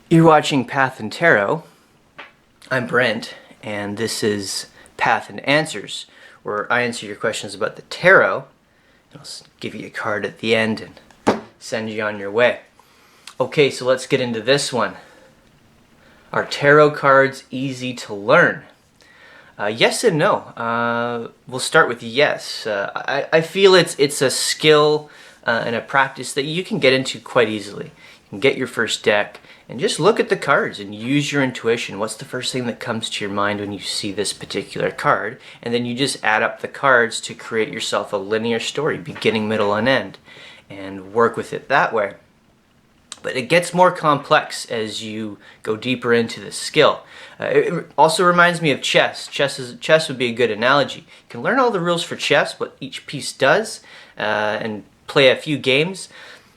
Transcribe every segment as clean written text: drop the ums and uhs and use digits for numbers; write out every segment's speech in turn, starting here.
You're watching Path and Tarot. I'm Brent, and this is Path and Answers, where I answer your questions about the tarot. I'll give you a card at the end and send you on your way. Okay, so let's get into this one. Are tarot cards easy to learn? Yes and no. We'll start with yes. I feel it's a skill and a practice that you can get into quite easily. You can get your first deck and just look at the cards and use your intuition. What's the first thing that comes to your mind when you see this particular card? And then you just add up the cards to create yourself a linear story, beginning, middle, and end, and work with it that way. But it gets more complex as you go deeper into the skill. It also reminds me of chess. Chess would be a good analogy. You can learn all the rules for chess, what each piece does, and play a few games.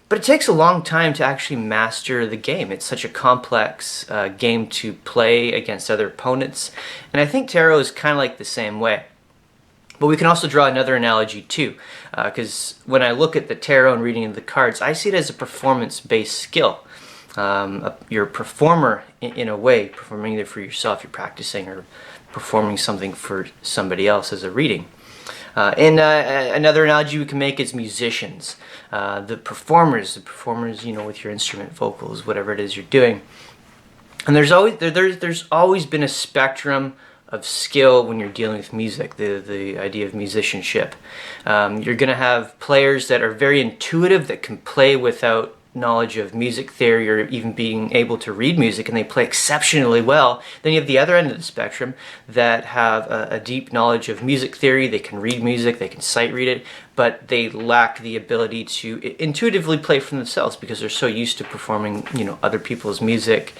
But it takes a long time to actually master the game. It's such a complex game to play against other opponents. And I think tarot is kind of like the same way. But we can also draw another analogy too, because when I look at the tarot and reading of the cards, I see it as a performance-based skill. You're a performer in a way, performing either for yourself, you're practicing, or performing something for somebody else as a reading. Another analogy we can make is musicians. The performers, with your instrument, vocals, whatever it is you're doing. And there's always been a spectrum of skill when you're dealing with music, the idea of musicianship. You're going to have players that are very intuitive, that can play without knowledge of music theory or even being able to read music, and they play exceptionally well. Then you have the other end of the spectrum that have a deep knowledge of music theory. They can read music, they can sight read it, but they lack the ability to intuitively play for themselves because they're so used to performing, other people's music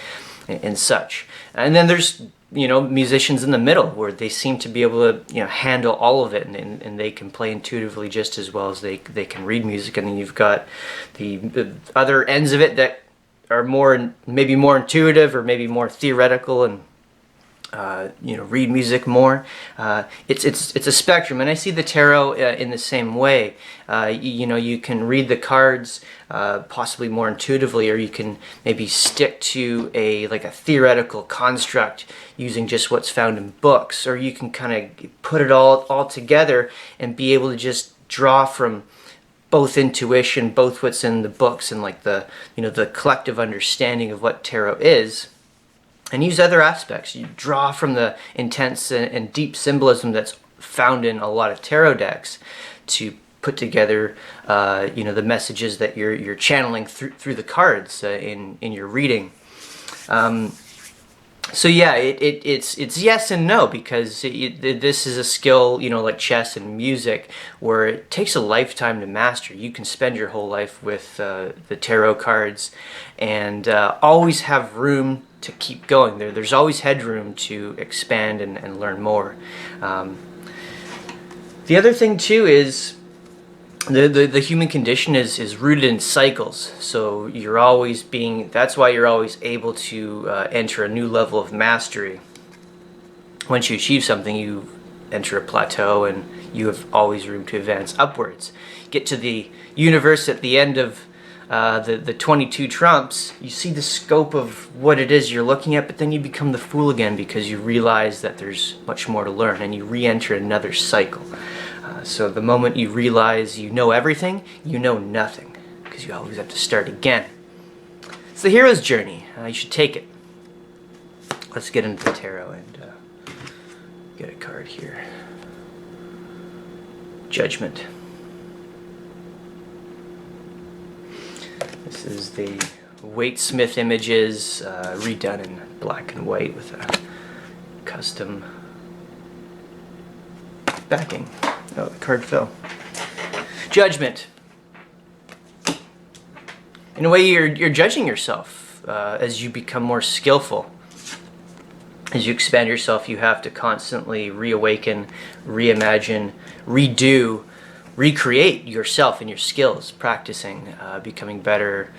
and such. And then there's musicians in the middle where they seem to be able to handle all of it, and they can play intuitively just as well as they can read music. And then you've got the other ends of it that are maybe more intuitive or maybe more theoretical and read music more. It's a spectrum, and I see the tarot in the same way. You can read the cards possibly more intuitively, or you can maybe stick to a theoretical construct using just what's found in books, or you can kind of put it all together and be able to just draw from both intuition, both what's in the books and the collective understanding of what tarot is. And use other aspects. You draw from the intense and deep symbolism that's found in a lot of tarot decks to put together, the messages that you're channeling through the cards in your reading. So yeah, it's yes and no, because this is a skill, like chess and music, where it takes a lifetime to master. You can spend your whole life with the tarot cards and always have room to keep going. There's always headroom to expand and learn more. The other thing too is the human condition is rooted in cycles. So that's why you're always able to enter a new level of mastery. Once you achieve something, you enter a plateau and you have always room to advance upwards. Get to the universe at the end of the 22 trumps, you see the scope of what it is you're looking at, but then you become the fool again because you realize that there's much more to learn, and you re-enter another cycle. So the moment you realize you know everything, you know nothing, because you always have to start again. It's the hero's journey. You should take it. Let's get into the tarot and get a card here. Judgment. This is the Waite-Smith images, redone in black and white with a custom backing. Oh, the card fell. Judgment. In a way, you're judging yourself as you become more skillful. As you expand yourself, you have to constantly reawaken, reimagine, redo, recreate yourself and your skills, practicing, becoming better,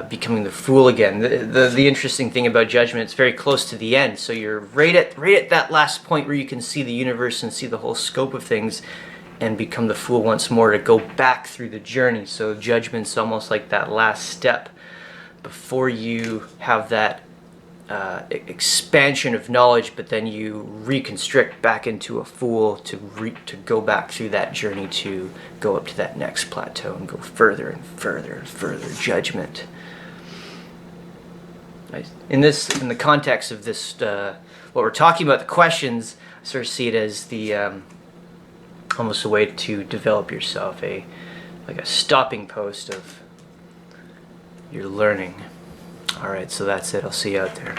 becoming the fool again. The interesting thing about Judgment, it's very close to the end, so you're right at that last point where you can see the universe and see the whole scope of things and become the fool once more to go back through the journey. So Judgment's almost like that last step before you have that expansion of knowledge, but then you reconstrict back into a fool to go back through that journey to go up to that next plateau and go further and further and further. Judgment. In the context of this, what we're talking about, the questions, I sort of see it as the almost a way to develop yourself, like a stopping post of your learning. All right, so that's it. I'll see you out there.